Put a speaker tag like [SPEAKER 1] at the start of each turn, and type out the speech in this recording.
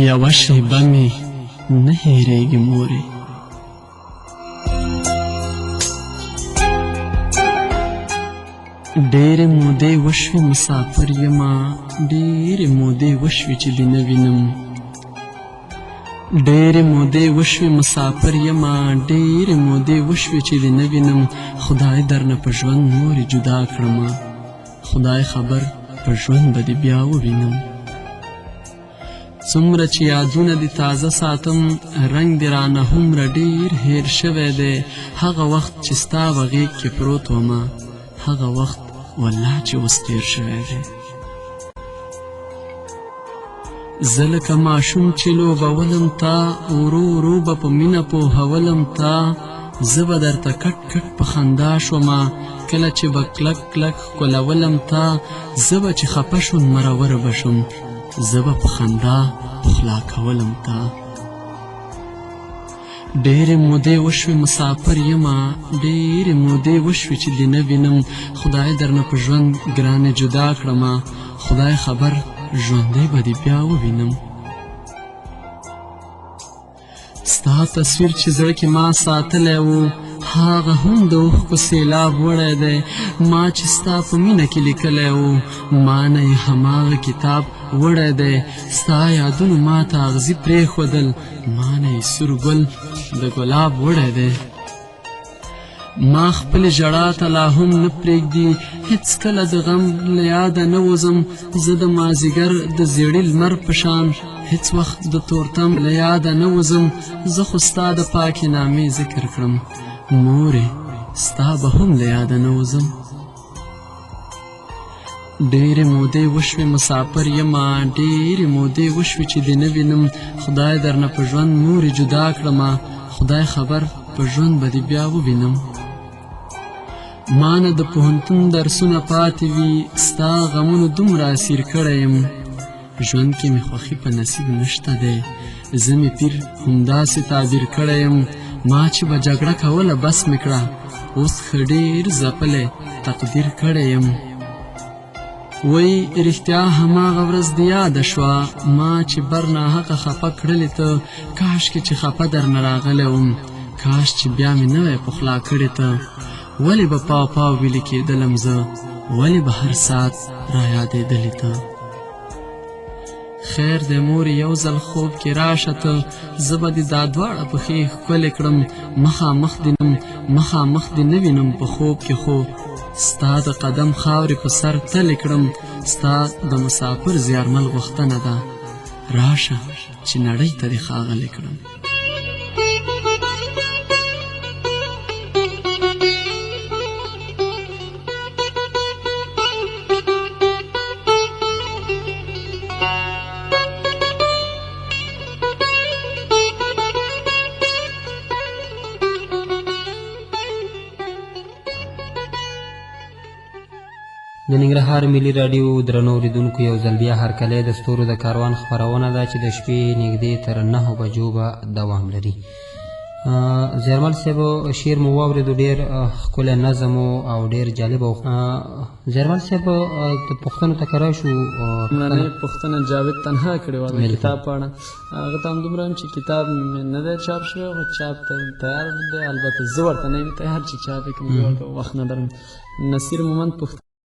[SPEAKER 1] یوه شیبه مې نه هېرېږي مورې. ډېرې مودې وشوې مسافر یمه، ډېرې مودې وشوې چې دې نه وینم. ډېرې مودې وشوې مسافر یمه، ډېرې مودې وشوې چې دې نه وینم. خدای درنه په ژوند مورې جدا کړمه، خدای خبر په ژوند به دې بیا ووینم. څومره چې یادونه دې تازه ساتم، رنګ دې رانه هومره ډېر هېر شوی دی. هغه وخت چې ستا په غېږ کې پروت ومه، هغه وخت والله چې اوس تېر شوی دی. زه لکه ماشوم چې لوبولم تا، ورو ورو به په مینه پوهولم تا. زه به درته کټ کټ په خندا شومه، کله چې به کلک کلک ښکلولم تا. زه به چې خفه شم مرور به شم، زه به په خندا پخلا کولم تا. ډېرې مودې وشوې مسافر یمه، ډېرې مودې وشوې چې دې نه وینم. خدای درنه په ژوند ګرانې جدا کړمه، خدای خبر ژوندی به دې بیا ووینم. ستا تصویر چې زړه کې ما ساتلی و، هغه هم د اوښکو سیلاب وړی دی. ما چې ستا په مینه کې لیکلی و، ما نه یې هماغه کتاب وړی دی. ستا یادونو ما ته اغزي پرېښودل، ما نه یې سور ګل د ګلاب وړی دی. ما خپلې ژړا ته لا هم نه پرېږدي، هېڅکله د غم له یاده نه وځم. زه د مازدیګر د زیړي لمر په شان هېڅ وخت د تورتم له یاده نه وځم. زه خو ستا د پاکې نامې ذکر کړم مورې، ستا به هم له یاده نه وځم. ډېرې مودې وشوې مسافر یمه، ډېرې مودې وشوې چې دې نه وینم. خدای درنه په ژوند مورې جدا کړمه، خدای خبر په ژوند به دې بیا ووینم. ما نه د پوهنتون درسونه پاتې وي، ستا غمونو دومره اسیر کړی یم. ژوند کې مې خوښي په نصیب نشته دی، زه مې پیر همداسې تعبیر کړی یم. ما چې به جګړه کوله بس مې کړه، اوس ښه ډېر ځپلی تقدیر کړی یم. وی رښتیا هماغه ورځ دې یاده شوه، ما چې بر ناحقه خفه کړلې ته. کاشکې چې خفه درنه راغلی وم، کاش چې بیا مې نه وی پخلا کړې ته. ولې به پاو پاو ویلې کېدلم زه، ولې به هر ساعت را یادېدلې ته. خیر دی مورې یو ځل خوب کې راشه ته، زه به دې دا دواړه پښې ښکلې کړم. مخامخ دې نه وینم په خوب کې، خو ستا د قدم خاورې په سر تلې کړم. ستا د مسافر زیارمل غوښتنه ده، راشه چې نړۍ ته دې ښاغلی کړم.
[SPEAKER 2] د ننګرهار ملي راډیو درنو اوریدونکو، یو ځل بیا هرکلی د ستورو د کاروان خپرونه ده چې د شپې نږدې تر 9 بجو به دوام لري. زیارمل صاحب شعر مو واورېدو، ډېر ښکلی نظم او ډېر جالب. زیارمل صاحب د پوښتنو ته کرای شو،
[SPEAKER 1] لومړنۍ پوښتنه جاوید تنها کړې وه د کتاب په اړه. هغه ته همدومره هم چې کتاب نه دی چاپ شوی، خو چاپ ته تیار دی. البته زه ورته نه یم تیار چې چاپ یې کړم، زه ورته وخت نه لرم. نصیر مومند پوښتنه